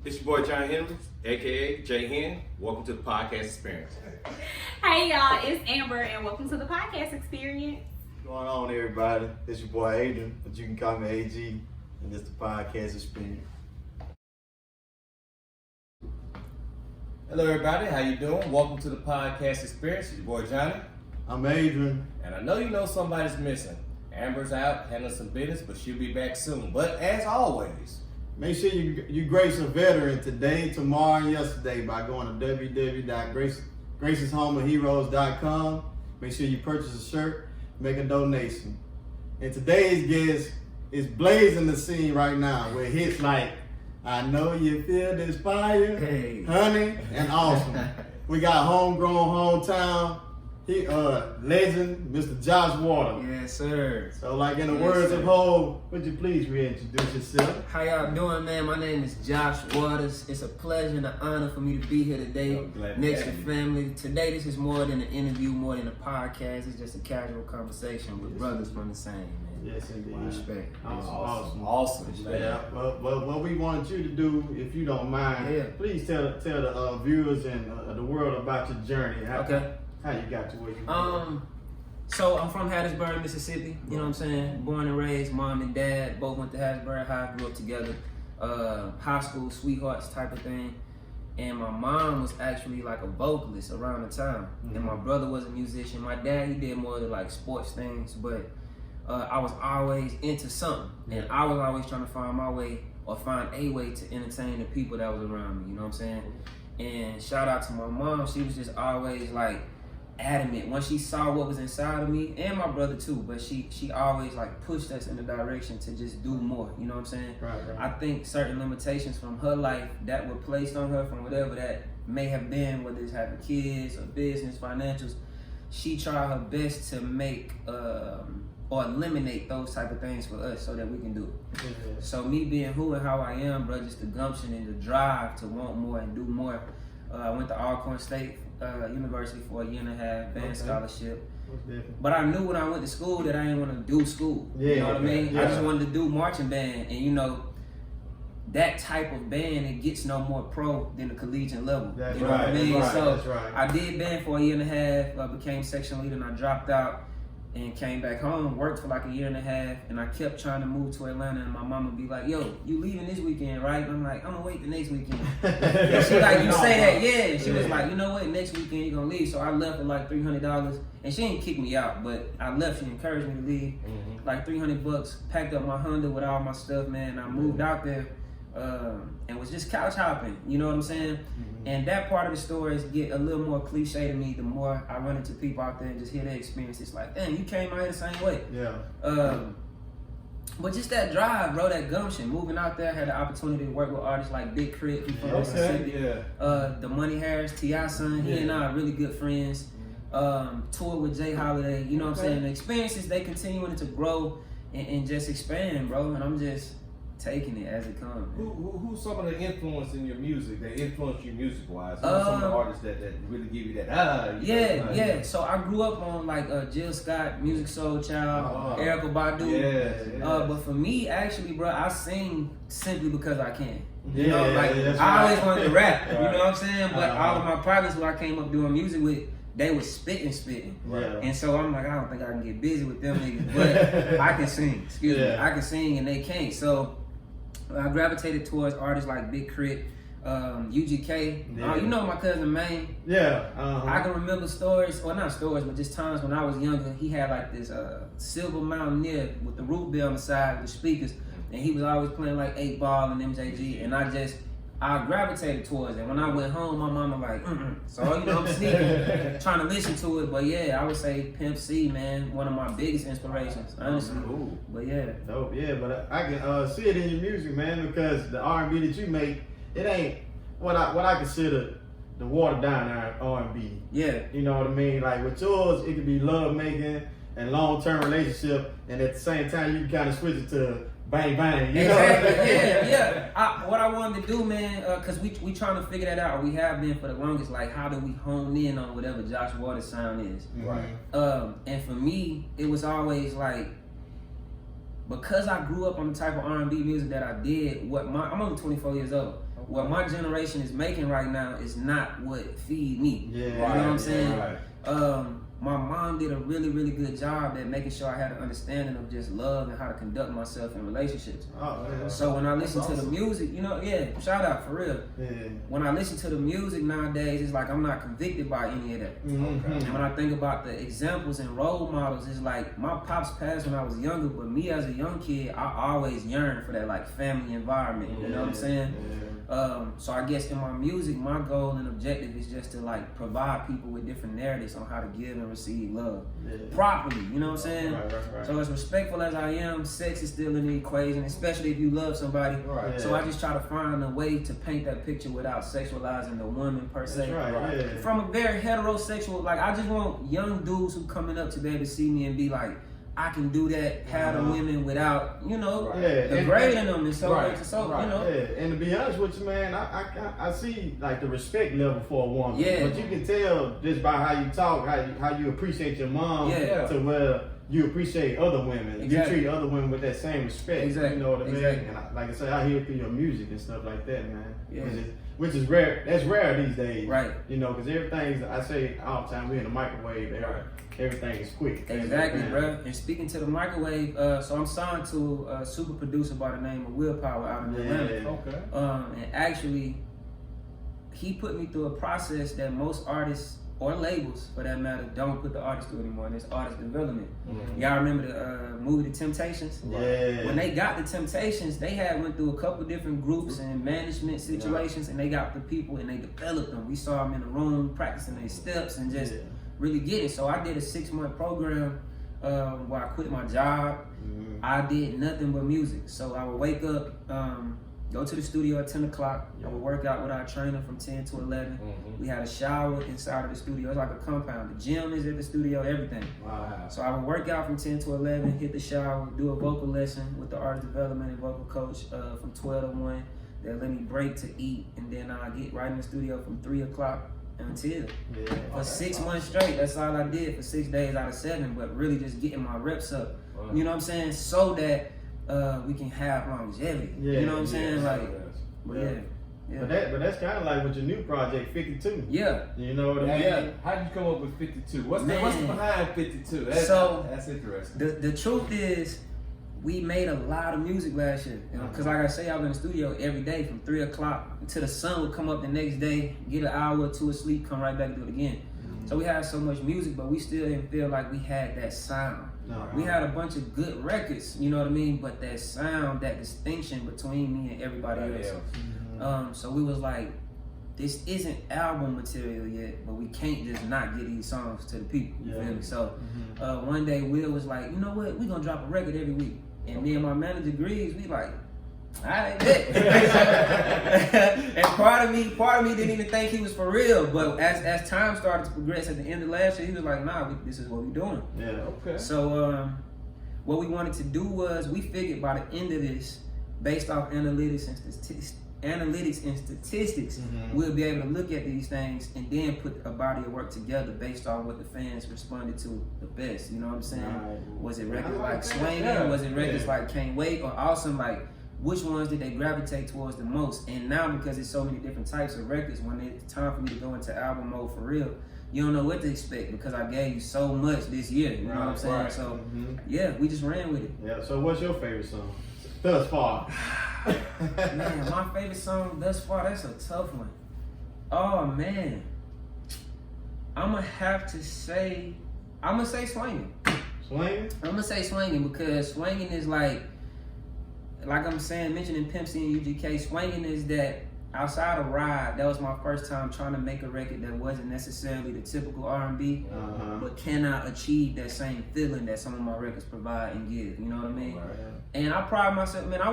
It's your boy John Henry, aka J Hen. Welcome to the podcast experience. Hey y'all, it's Amber and welcome to the podcast experience. What's going on, everybody? It's your boy Adrian, but you can call me AG, and it's the podcast experience. Hello everybody, how you doing? Welcome to the podcast experience. It's your boy Johnny. I'm Adrian. And I know you know somebody's missing. Amber's out handling some business, but she'll be back soon. But as always, Make sure you grace a veteran today, tomorrow, and yesterday by going to www.graceshomeofheroes.com. Make sure you purchase a shirt, make a donation. And today's guest is blazing the scene right now with hits like I Know You Feel This Fire, Hey. Honey, and Awesome. We got homegrown, hometown, legend, Mr. Josh Waters. Yes, sir. So like in the Yes, words sir. of Hov, would you please reintroduce yourself? How y'all doing, man? My name is Josh Waters. It's a pleasure and an honor for me to be here today I'm glad to next to have you. family. Today, this is more than an interview, more than a podcast. It's just a casual conversation with Yes, brothers sir. from the same, man. Yes, indeed. Respect. awesome. Yeah, but what we want you to do, if you don't mind, Yeah. please tell the viewers and the world about your journey. Okay. How you got to where you are. So I'm from Hattiesburg, Mississippi. You know what I'm saying? Born and raised, mom and dad both went to Hattiesburg High, grew up together. High school sweethearts type of thing. And my mom was actually like a vocalist around the time. And my brother was a musician. My dad, he did more of the like sports things, but I was always into something. And I was always trying to find my way or find a way to entertain the people that was around me, you know what I'm saying? And shout out to my mom, she was just always like adamant once she saw what was inside of me, and my brother too, but she always like pushed us in the direction to just do more, you know what I'm saying? Right. I think certain limitations from her life that were placed on her from whatever that may have been, whether it's having kids or business, financials, she tried her best to make or eliminate those type of things for us so that we can do it. Yeah. So me being who and how I am, bro, just the gumption and the drive to want more and do more. I went to Alcorn State University for a year and a half, band scholarship. Most definitely. But I knew when I went to school that I didn't want to do school. Yeah, You know what I mean? yeah. I just wanted to do marching band. And you know, that type of band, it gets no more pro than the collegiate level. That's you know what I right, mean? that's right, So that's right. I did band for a year and a half, became section leader, and I dropped out and came back home, worked for like a year and a half, and I kept trying to move to Atlanta, and my mama would be like, yo, you leaving this weekend, right? And I'm like, I'm gonna wait the next weekend. And she like, you say that, yeah. She was like, you know what, next weekend you're gonna leave. So I left with like $300, and she didn't kick me out, but I left, she encouraged me to leave. Like $300, packed up my Honda with all my stuff, man, and I moved out there, and was just couch hopping, you know what I'm saying? And that part of the stories get a little more cliche to me the more I run into people out there and just hear their experience. It's like, dang, you came out here the same way. Yeah. But just that drive, bro, that gumption, moving out there, had the opportunity to work with artists like Big Crit, he from Mississippi. The Money Harris, T.P.E son, he and I are really good friends. Tour with Jay Holiday, you know what I'm saying? The experiences, they continuing to grow and just expand, bro, and I'm just taking it as it comes. Who's some of the influence in your music that influence you music wise? Who's some of the artists that really give you that Yeah. So I grew up on like Jill Scott, Music Soul Child, Erykah Badu. But for me, actually, bro, I sing simply because I can. You know, like that's I always right. wanted to rap. You know what I'm saying? But Uh-huh. all of my partners who I came up doing music with, they was spitting. Yeah. And so I'm like, I don't think I can get busy with them niggas, but I can sing. Excuse me, Yeah. I can sing and they can't. So I gravitated towards artists like Big Crit, UGK. Yeah. You know my cousin Maine. Yeah. I can remember stories, or not stories, but just times when I was younger. He had like this silver Mountaineer with the root beer on the side with the speakers, and he was always playing like 8 Ball and MJG, and I gravitated towards it. When I went home, my mama like, so you know, I'm sneaking, trying to listen to it. But yeah, I would say Pimp C, man, one of my biggest inspirations, honestly. Cool. But yeah. Dope, yeah, but I can see it in your music, man, because the R&B that you make, it ain't what I consider the watered down R&B. Yeah. You know what I mean? Like with yours, it could be love making and long-term relationship, and at the same time, you can kind of switch it to bang bang. You Exactly. know? Yeah. What I wanted to do, man, because we trying to figure that out. We have been for the longest. Like, how do we hone in on whatever Josh Waters sound is? Right. And for me, it was always like, because I grew up on the type of R&B music that I did. I'm only 24 years old. what my generation is making right now is not what feed me. Yeah. You know what I'm saying? Right. My mom did a really, really good job at making sure I had an understanding of just love and how to conduct myself in relationships. Oh, yeah. So when I listen to the awesome. music, you know, shout out for real. Yeah. When I listen to the music nowadays, it's like I'm not convicted by any of that. Mm-hmm. And when I think about the examples and role models, it's like my pops passed when I was younger, but me as a young kid, I always yearned for that like family environment. You know what I'm saying? So I guess in my music, my goal and objective is just to like provide people with different narratives on how to give and receive love properly. You know what I'm saying? Right. So as respectful as I am, sex is still in the equation, especially if you love somebody. Right. So I just try to find a way to paint that picture without sexualizing the woman per se. That's right. Yeah. From a very heterosexual, like I just want young dudes who coming up to be able to see me and be like, I can do that, have the women without, you know, degrading them and so Right. so you know. Yeah, and to be honest with you, man, I see like the respect level for a woman. Yeah. But you can tell just by how you talk, how you appreciate your mom, Yeah. to where you appreciate other women. Exactly. You treat other women with that same respect. Exactly. You know what I mean? Exactly. And like I say, I hear it through your music and stuff like that, man. Yeah. Which is rare. That's rare these days. Right. You know, because everything's, I say all the time, we're in the microwave. Everything is quick. Exactly, Man. bro. And speaking to the microwave, so I'm signed to a super producer by the name of Willpower out in Atlanta. Okay. And actually, he put me through a process that most artists or labels, for that matter, don't put the artist through anymore, and it's artist development. Mm-hmm. Y'all remember the movie The Temptations? Yeah. When they got The Temptations, they had went through a couple different groups and management situations, and they got the people and they developed them. We saw them in the room practicing their steps and just really get it. So I did a 6-month program where I quit my job. I did nothing but music. So I would wake up, go to the studio at 10 o'clock. I would work out with our trainer from 10 to 11. We had a shower inside of the studio. It's like a compound. The gym is at the studio, everything. Wow. So I would work out from 10 to 11, hit the shower, do a vocal lesson with the artist development and vocal coach from 12 to 1. They'll let me break to eat, and then I get right in the studio from 3 o'clock until for 6 months straight. That's all I did for 6 days out of 7, but really just getting my reps up. You know what I'm saying? So that we can have longevity. You know what I'm saying? Like, But that's kind of like with your new project, 52. Yeah. You know what I mean? Yeah. How did you come up with 52? What's behind 52? That's interesting. The truth is, we made a lot of music last year. Because like I say, I was in the studio every day from 3 o'clock until the sun would come up the next day, get an hour or two of sleep, come right back and do it again. So we had so much music, but we still didn't feel like we had that sound. We had a bunch of good records, you know what I mean? But that sound, that distinction between me and everybody else. So we was like, this isn't album material yet, but we can't just not get these songs to the people. You feel me? So one day Will was like, you know what? We gonna drop a record every week. And me and my manager agrees. We like, I bet. And part of me didn't even think he was for real. But as time started to progress at the end of last year, he was like, nah, this is what we doing. Yeah. Okay. So what we wanted to do was, we figured by the end of this, based off analytics and statistics, we'll be able to look at these things and then put a body of work together based on what the fans responded to the best. You know what I'm saying? Right. Was it records like Swingin'? Was it records like Can't Wait or Awesome? Like, which ones did they gravitate towards the most? And now, because there's so many different types of records, when it's time for me to go into album mode for real, you don't know what to expect because I gave you so much this year. You know what I'm saying? Right. So yeah, we just ran with it. Yeah. So what's your favorite song thus far? Man, my favorite song thus far, that's a tough one. Oh man. I'ma say Swingin'. Swingin'? I'm gonna say Swingin' because Swingin' is like I'm saying, mentioning Pimp C and UGK, Swingin' is that outside of Ride, that was my first time trying to make a record that wasn't necessarily the typical R&B, but cannot achieve that same feeling that some of my records provide and give. You know what I mean? And I pride myself, man. I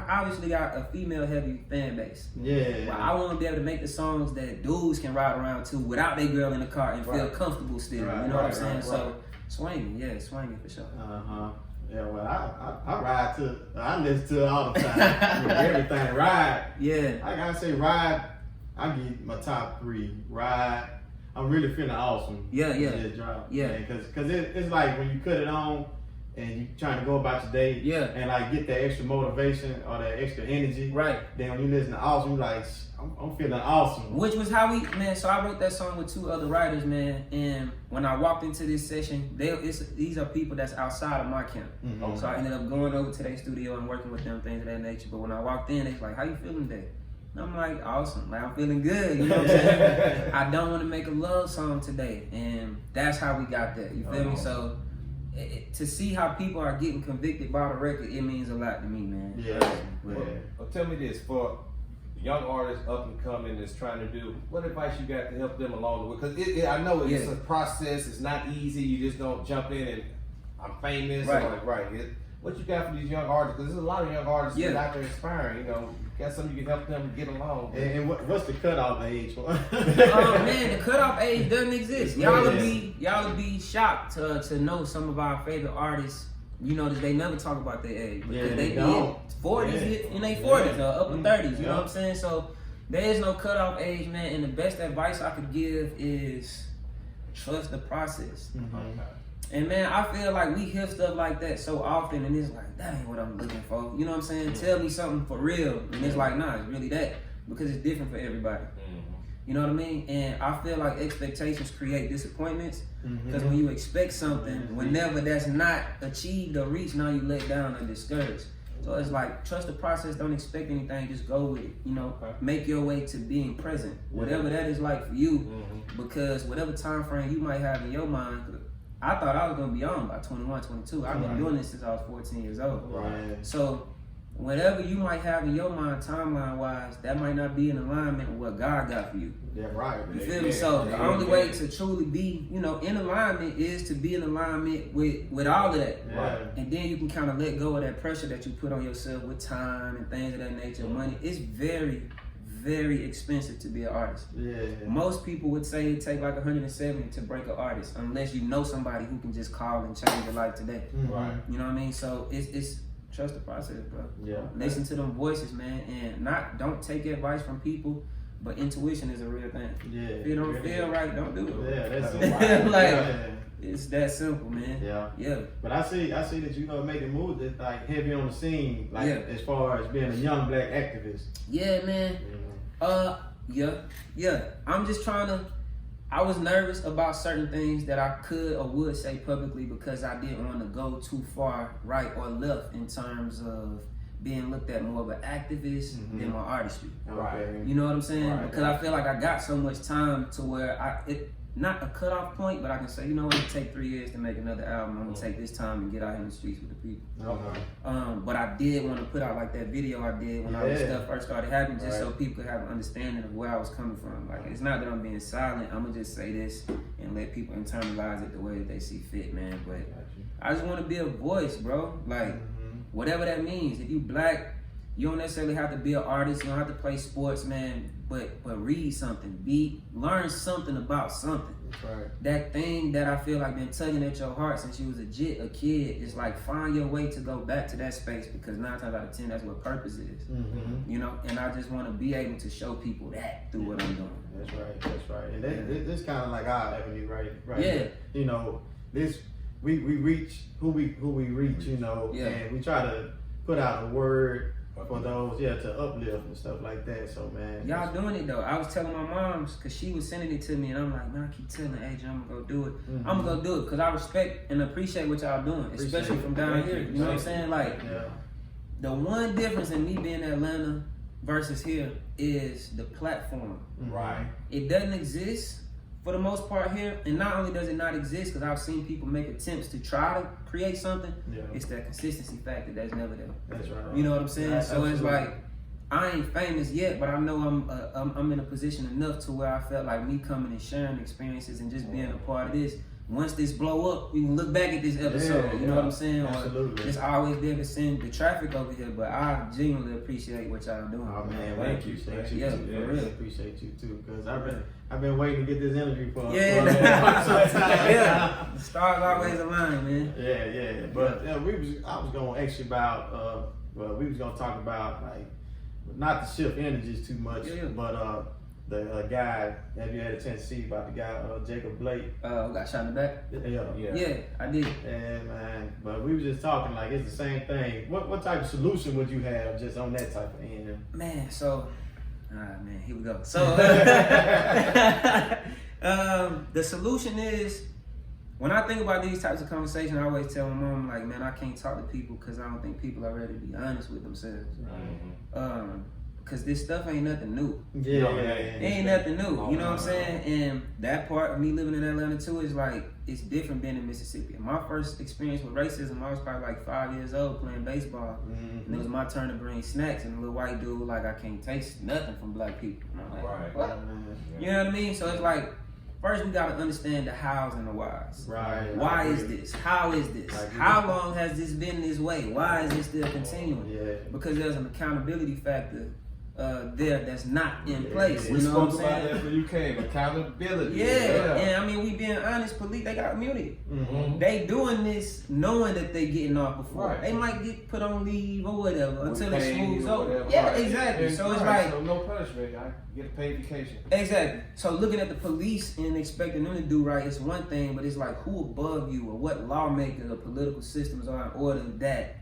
obviously got a female-heavy fan base. Yeah. But I want to be able to make the songs that dudes can ride around to without their girl in the car and feel comfortable still. You know what I'm saying? So Swingin', Swingin' for sure. Yeah, well, I listen to it all the time. With everything, Ride. Yeah. I gotta say, Ride, I give my top 3. Ride, I'm really feeling awesome. Yeah. Because it's like when you cut it on, and you trying to go about your day, and like get that extra motivation or that extra energy, right? Then when you listen to Awesome, you're like, I'm feeling awesome. Which was how so I wrote that song with 2 other writers, man. And when I walked into this session, these are people that's outside of my camp. Mm-hmm. So I ended up going over to their studio and working with them, things of that nature. But when I walked in, they was like, how you feeling today? And I'm like, awesome. Like, I'm feeling good. You know what I'm saying? I don't want to make a love song today. And that's how we got there. You feel me? So to see how people are getting convicted by the record, it means a lot to me, man. Yeah. Well, tell me this, for young artists up and coming that's trying to do, what advice you got to help them along the way? Because I know it's a process. It's not easy. You just don't jump in and I'm famous. What you got for these young artists? Because there's a lot of young artists that out there inspiring. You know, got something you can help them get along. And what's the cutoff age? Oh man, the cutoff age doesn't exist. Y'all would be shocked to know some of our favorite artists. You know that they never talk about their age because they be in 40s, in their 40s or upper 30s. You know what I'm saying? So there is no cutoff age, man. And the best advice I could give is trust the process. Mm-hmm. And man, I feel like we hear stuff like that so often, and it's like, that ain't what I'm looking for. You know what I'm saying? Tell me something for real. And it's like, nah, it's really that. Because it's different for everybody. You know what I mean? And I feel like expectations create disappointments. Because when you expect something, whenever that's not achieved or reached, now you let down or discouraged. So it's like, trust the process, don't expect anything, just go with it. You know, make your way to being present. Whatever that is like for you. Because whatever time frame you might have in your mind, I thought I was going to be on by 21, 22. I've been doing this since I was 14 years old. So whatever you might have in your mind, timeline-wise, that might not be in alignment with what God got for you. You feel me? So the only way to truly be, in alignment is to be in alignment with all of that. And then you can kind of let go of that pressure that you put on yourself with time and things of that nature. Money. It's very, very expensive to be an artist. Most people would say it take like 170 to break an artist, unless you know somebody who can just call and change your life today. You know what I mean? So it's trust the process, bro. Listen to them voices, man, and don't take advice from people, but intuition is a real thing. If you don't feel right, don't do it. That's it's that simple, man. But I see that you making moves that's like heavy on the scene, like as far as being a young black activist. Yeah, man. I'm just trying to. I was nervous about certain things that I could or would say publicly because I didn't want to go too far right or left in terms of being looked at more of an activist than my artistry. You know what I'm saying? Because I feel like I got so much time to where not a cutoff point, but I can say, you know what, it'll take 3 years to make another album. I'm gonna take this time and get out in the streets with the people. But I did want to put out like that video I did when all this stuff first started happening, just so people could have an understanding of where I was coming from. Like, it's not that I'm being silent. I'm gonna just say this and let people internalize it the way that they see fit, man. But I just want to be a voice, bro. Like, whatever that means. If you black, you don't necessarily have to be an artist. You don't have to play sports, man. But read something. Learn something about something. That thing that I feel like been tugging at your heart since you was a kid is like, find your way to go back to that space, because 9 times out of 10 that's what purpose is. You know, and I just want to be able to show people that through what I'm doing. That's right. And this kind of like our avenue, right? You know, this we reach who we reach, and we try to put out a word for those, to uplift and stuff like that. So, man, y'all doing it though. I was telling my moms, because she was sending it to me, and I'm like, man, I keep telling AJ I'm gonna go do it. I'm gonna go do it because I respect and appreciate what y'all doing, especially from down here. You know what I'm saying? Like, the one difference in me being in Atlanta versus here is the platform. It doesn't exist for the most part here, and not only does it not exist, because I've seen people make attempts to try to create something, it's that consistency factor that's never there. That's right. You know what I'm saying? So it's like, I ain't famous yet, but I know I'm in a position enough to where I felt like me coming and sharing experiences and just being a part of this. Once this blow up, we can look back at this episode. You know what I'm saying? Absolutely. Or just always be able to send the traffic over here. But I genuinely appreciate what y'all doing. Oh man, thank you. Yeah, for real. Appreciate you too, because I've been waiting to get this interview for Yeah. The stars always align, man. Yeah. But I was gonna ask you about we was gonna talk about, like, not to shift energies too much, but the guy. Have you had a chance to see about the guy Jacob Blake? Who got shot in the back? Yeah, I did. Yeah, man. But we were just talking like it's the same thing. What type of solution would you have just on that type of end? Man, so, man, here we go. So, the solution is, when I think about these types of conversations, I always tell my mom, like, man, I can't talk to people because I don't think people are ready to be honest with themselves. Because this stuff ain't nothing new. It ain't nothing new. You know what I'm saying? And that part of me living in Atlanta too is like, it's different being in Mississippi. My first experience with racism, I was probably like 5 years old playing baseball. And it was my turn to bring snacks, and the little white dude like, I can't taste nothing from black people. And I'm like, what? You know what I mean? So it's like, first we gotta understand the hows and the whys. Right. Why is this? How is this? How long has this been this way? Why is it still continuing? Yeah. Because there's an accountability factor there that's not in place. We You know what I'm spoke about saying? that when you came. Accountability. Yeah, and I mean, we being honest, police, they got immunity. They doing this knowing that they getting off before. Right. They might get put on leave or whatever until it paid smooths or over. whatever. Yeah, Right. exactly. And So it's like, so no punishment. I get a paid vacation. exactly. So looking at the police and expecting them to do right is one thing, but it's like who above you or what lawmakers or political systems are in order that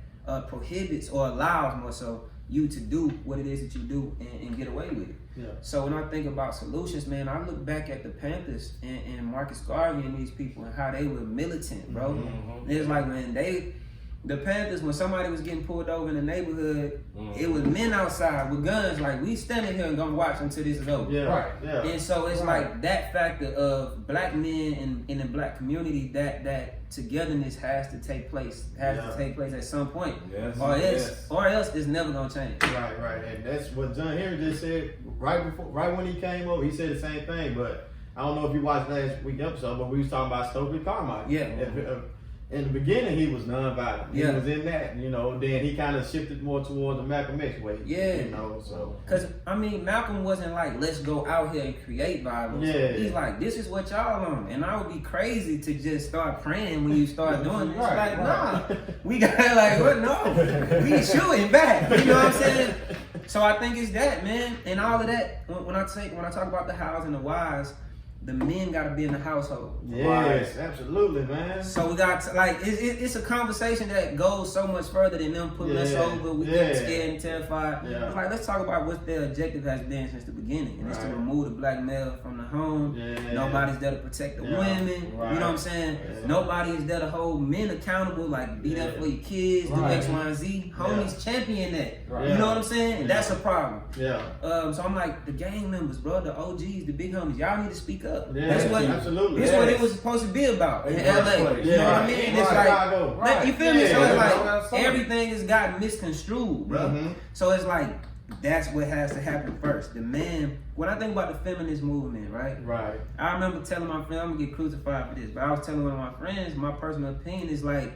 prohibits or allows more so you to do what it is that you do and get away with it. Yeah. So when I think about solutions, man, I look back at the Panthers and Marcus Garvey and these people and how they were militant, bro. It's like, man, the Panthers, when somebody was getting pulled over in the neighborhood, it was men outside with guns, like, we standing here and gonna watch until this is over. Yeah. Right. Yeah. And so it's like that factor of black men in the black community, that togetherness has to take place, to take place at some point. Yes. Or else it's never gonna change. Right. And that's what John Henry just said right when he came over. He said the same thing, but I don't know if you watched last week's episode, but we was talking about Stokely Carmichael. Yeah. In the beginning, he was nonviolent. He Yeah. was in that, you know. Then he kind of shifted more towards the Malcolm X way. Yeah. You know, so. Cause I mean, Malcolm wasn't like, let's go out here and create violence. Yeah. He's like, this is what y'all on, and I would be crazy to just start praying when you start doing this. Right, Nah, we got like, what? No, we shooting back. You know what I'm saying? So I think it's that, man, and all of that. When I talk about the hows and the whys, the men got to be in the household. Yes, absolutely, man. So we got to, like, it's a conversation that goes so much further than them pulling us over. We get scared and terrified. Yeah. It's like, let's talk about what their objective has been since the beginning, and it's to remove the black male from the home. Yeah. Nobody's there to protect the women. You know what I'm saying? Yeah. Nobody is there to hold men accountable, like be there for your kids, do X, Y, and Z. Homies champion that. Right. You know what I'm saying? And that's a problem. Yeah. So I'm like, the gang members, bro, the OGs, the big homies, y'all need to speak up. Yeah, That's what absolutely. This what it was supposed to be about in LA. Place. You know what I mean? It's like, you feel me? So it's Right. like everything has gotten misconstrued, bro. So it's like that's what has to happen first. The man. When I think about the feminist movement, right? Right. I remember telling my friend, I'm gonna get crucified for this, but I was telling one of my friends, my personal opinion is like,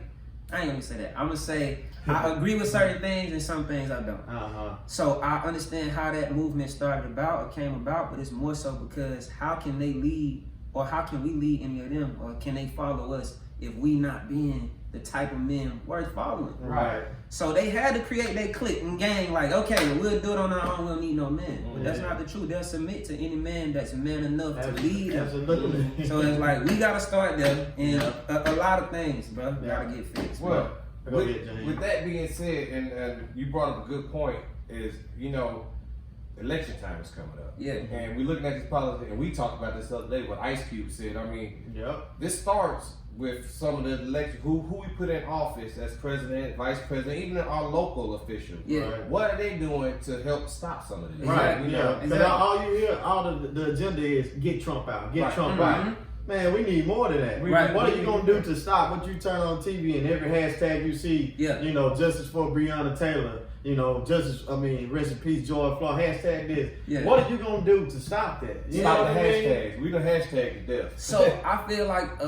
I ain't gonna say that. I'm gonna say I agree with certain things and some things I don't. So I understand how that movement started about or came about, but it's more so because how can they lead, or how can we lead any of them, or can they follow us if we not being the type of men worth following? Right. So they had to create their clique and gang, like, okay, well, we'll do it on our own, we don't need no men. But that's not the truth. They'll submit to any man that's man enough to lead them. Absolutely. So it's like, we gotta start there, and a lot of things, bro, gotta get fixed. Well, Go ahead, James. with that being said, and you brought up a good point, is, you know, election time is coming up. Yeah. And we're looking at this policy, and we talked about this the other day, what Ice Cube said. I mean, this starts with some of the election, who we put in office as president, vice president, even our local officials. Yeah. Right. What are they doing to help stop some of this? Right. You Yeah. know, Because all you hear, all the agenda is get Trump out, get Trump out. Man, we need more than that. Right. What are you gonna do to stop what you turn on TV and every hashtag you see? Yeah. You know, justice for Breonna Taylor. You know, justice. I mean, rest in peace, George Floyd. Hashtag this. Yeah. What are you gonna do to stop that? You stop know the what I mean? hashtags. We done hashtag to death. So I feel like,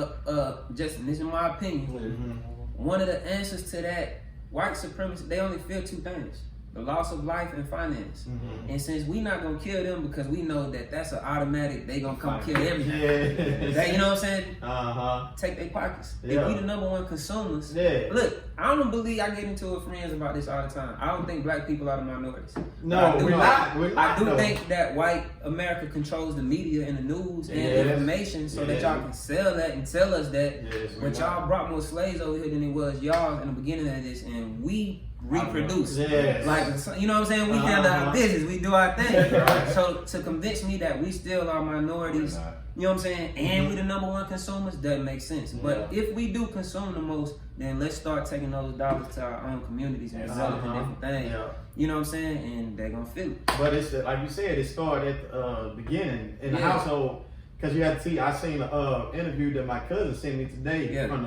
just this is my opinion. One of the answers to that, white supremacy, they only feel two things: the loss of life and finance. And since we not gonna kill them because we know that that's an automatic, they gonna come kill everything. That, you know what I'm saying? Take their pockets. If we the number one consumers, look, I don't believe, I get into it with friends about this all the time. I don't think black people are the minorities. No, we're not. I do think that white America controls the media and the news and information so that y'all can sell that and tell us that. But y'all brought more slaves over here than it was y'all in the beginning of this, and we reproduce. Like, you know what I'm saying? We handle our business, we do our thing. So to convince me that we still are minorities, you know what I'm saying, and we the number one consumers, doesn't make sense. But if we do consume the most, then let's start taking those dollars to our own communities and developing different things. You know what I'm saying? And they're gonna feel it. But it's like you said, it started at the beginning in the household. Because you have to see, I seen an interview that my cousin sent me today from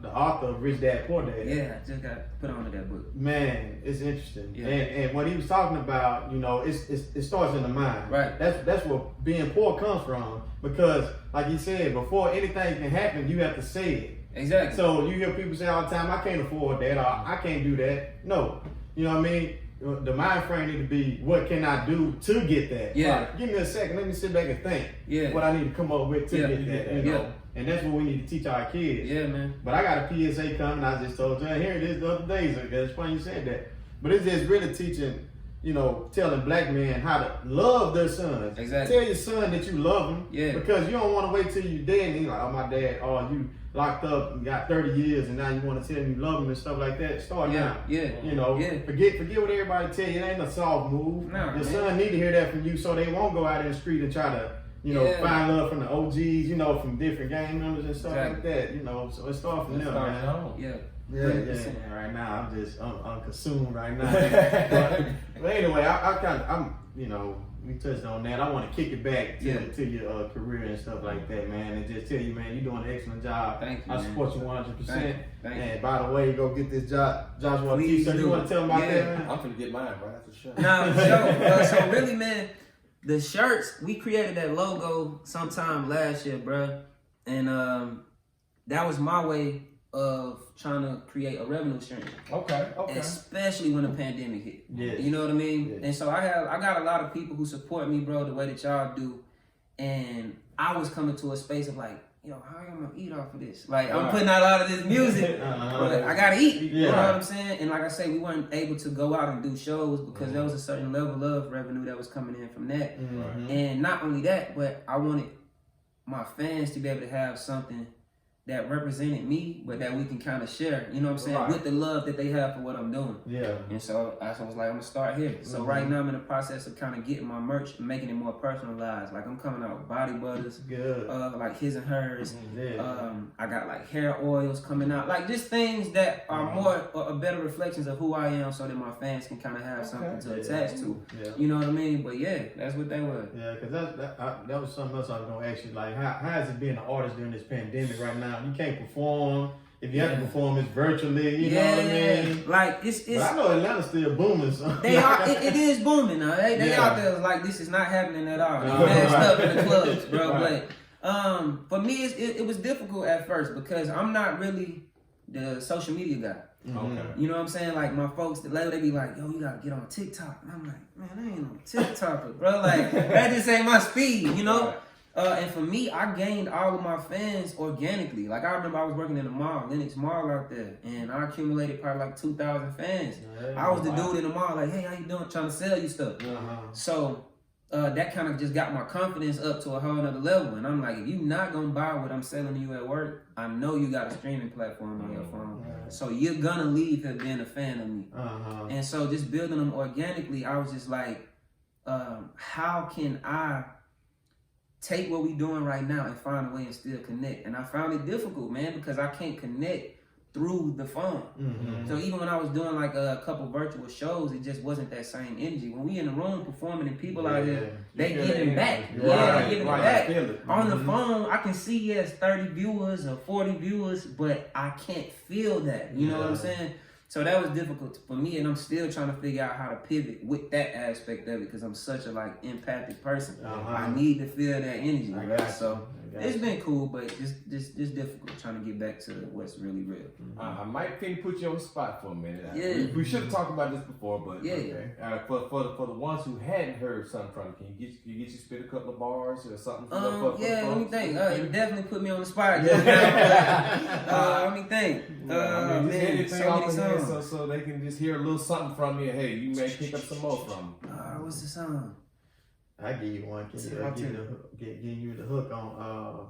the author of Rich Dad Poor Dad. Yeah, I just got put on to that book. Man, it's interesting. And what he was talking about, you know, it starts in the mind. Right. That's where being poor comes from. Because, like you said, before anything can happen, you have to say it. Exactly. So you hear people say all the time, I can't afford that, or I can't do that. No. You know what I mean? The mind frame need to be, what can I do to get that? Right, give me a second, let me sit back and think what I need to come up with to get that. You know? And that's what we need to teach our kids. Yeah, man. But I got a PSA coming, I just told you, here it is the other day, so it's funny you said that. But it's just really teaching, you know, telling black men how to love their sons. Exactly. Tell your son that you love him. Because you don't want to wait till you're dead and he's like, oh, my dad, oh, you locked up and got 30 years and now you want to tell him you love him and stuff like that. Start now. You know, forget what everybody tell you. It ain't a soft move. Your son need to hear that from you so they won't go out in the street and try to, you know, find love from the OGs, you know, from different gang members and stuff like that. You know, so it starts from them, man. Right now, I'm consumed right now. but anyway, I'm you know, we touched on that. I want to kick it back to your career and stuff like that, man, and just tell you, man, you're doing an excellent job. Thank you. I support you 100%. Thank and by the way, go get this Joshua T-shirt. You want to tell them about that, man? I'm gonna get mine right after the show. No, so really, man, the shirts, we created that logo sometime last year, bro, and that was my way of trying to create a revenue stream. Okay. Especially when the pandemic hit. You know what I mean? And so I got a lot of people who support me, bro, the way that y'all do. And I was coming to a space of like, yo, how am I gonna eat off of this? Like, I'm putting out a lot of this music, but I gotta eat. You know what I'm saying? And like I say, we weren't able to go out and do shows because there was a certain level of revenue that was coming in from that. And not only that, but I wanted my fans to be able to have something that represented me, but that we can kind of share, you know what I'm saying, with the love that they have for what I'm doing. And so I was like, I'm gonna start here. So right now I'm in the process of kind of getting my merch and making it more personalized. Like I'm coming out with body butters, like his and hers. I got like hair oils coming out, like just things that are more or better reflections of who I am, so that my fans can kind of have something to attach to. You know what I mean? But that's what they were. Because that was something else I was gonna ask you. Like, how is it being an artist during this pandemic right now? You can't perform. If you have to perform, it's virtually. You know what I mean? Like it's. But I know Atlanta's still booming. So. They are. It is booming now. They out there like this is not happening at all. They stuff in the clubs, bro. But for me, it was difficult at first because I'm not really the social media guy. You know what I'm saying? Like my folks, they be like, yo, you gotta get on TikTok. And I'm like, man, I ain't no TikToker, bro. Like that just ain't my speed, you know? And for me, I gained all of my fans organically. Like I remember I was working in the mall, Lenox Mall out there, and I accumulated probably like 2,000 fans. I was the dude in the mall, like, hey, how you doing? Trying to sell you stuff. So that kind of just got my confidence up to a whole nother level. And I'm like, if you're not gonna buy what I'm selling to you at work, I know you got a streaming platform on your phone. So you're gonna leave here being a fan of me. And so just building them organically, I was just like, how can I take what we doing right now and find a way and still connect? And I found it difficult, man, because I can't connect through the phone. So even when I was doing like a couple virtual shows, it just wasn't that same energy. When we in the room performing and people out there, they giving back. They giving back. On the phone, I can see 30 viewers or 40 viewers, but I can't feel that. You know what I'm saying? So that was difficult for me, and I'm still trying to figure out how to pivot with that aspect of it because I'm such a like empathic person. I need to feel that energy, right? So It's been cool, but just difficult trying to get back to what's really real. I might think put you on the spot for a minute. Yeah. We should have talked about this before, but Yeah. okay. For the ones who hadn't heard something from you, can you get you spit a couple of bars or something? For Yeah, let me folks? think. You definitely put me on the spot. Let me think. Just Man, anything so off many the head songs. so they can just hear a little something from you. Hey, you may pick up some more from them. What's the song? I give you one. Give you the hook on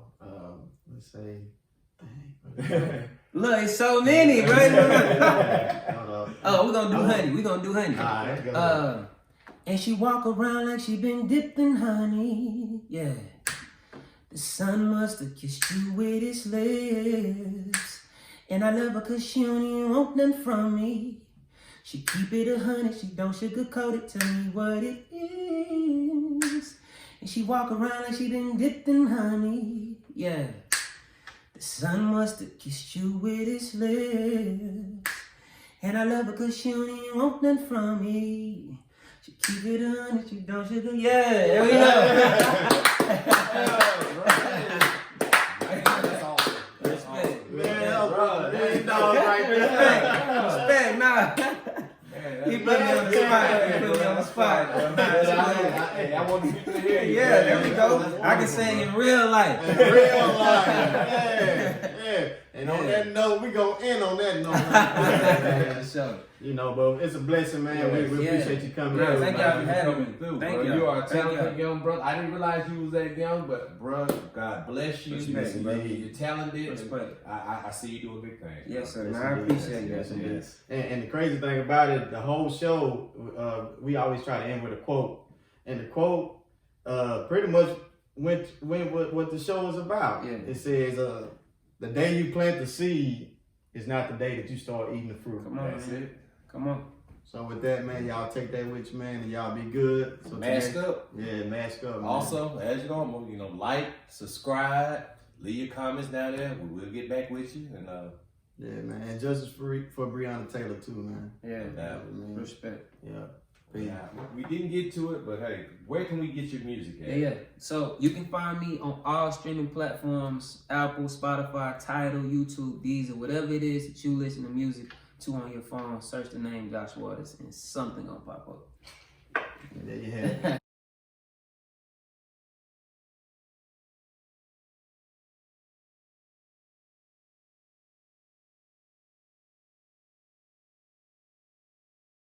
let's say. Dang. Look, it's so many, bro. Hold up. Oh, we're gonna do honey. We're gonna do honey. All right, go And she walk around like she been dipped in honey. Yeah. The sun must have kissed you with his lips. And I love her cause she don't even want nothing from me. She keep it 100, she don't sugarcoat it, tell me what it is. And she walk around like she been dipped in honey. Yeah. The sun must have kissed you with his lips. And I love her cause she don't even want nothing from me. She keep it 100, she don't sugar. Yeah, there we go. Respect. Man, bro, big dog right there. Respect, nah. He put me on the spot. He put me on the spot. Hey, I want people to hear you. Yeah, there we go. I can sing in real life. Real life. Yeah. And on that note, we gonna end on that note. So, You know, but it's a blessing, man. We appreciate you coming. Yeah, through, thank man. y'all for having me. Through, Thank bro. you. You are a Thank talented y'all. young brother. I didn't realize you was that young, but bro, God bless you. Respect, You're, bro. you're talented. Respect. I see you doing big things. Yes, sir. Yes, Man, I indeed. appreciate Yes, that. indeed. And the crazy thing about it, the whole show, we always try to end with a quote. And the quote pretty much went what the show is about. Yeah. It says, the day you plant the seed is not the day that you start eating the fruit. Come on, That's man. it. Come on. So with that, man, y'all take that with you, man, and y'all be good. So Mask today- up. Yeah, mask up, man. Also, as you know, like, subscribe, leave your comments down there. We'll get back with you. And Yeah, man. And justice for Breonna Taylor, too, man. Yeah. Man. Respect. Yeah. we didn't get to it, but hey, where can we get your music at? Yeah. So you can find me on all streaming platforms: Apple, Spotify, Tidal, YouTube, Deezer, whatever it is that you listen to music to on your phone. Search the name Josh Waters, and something gonna pop up.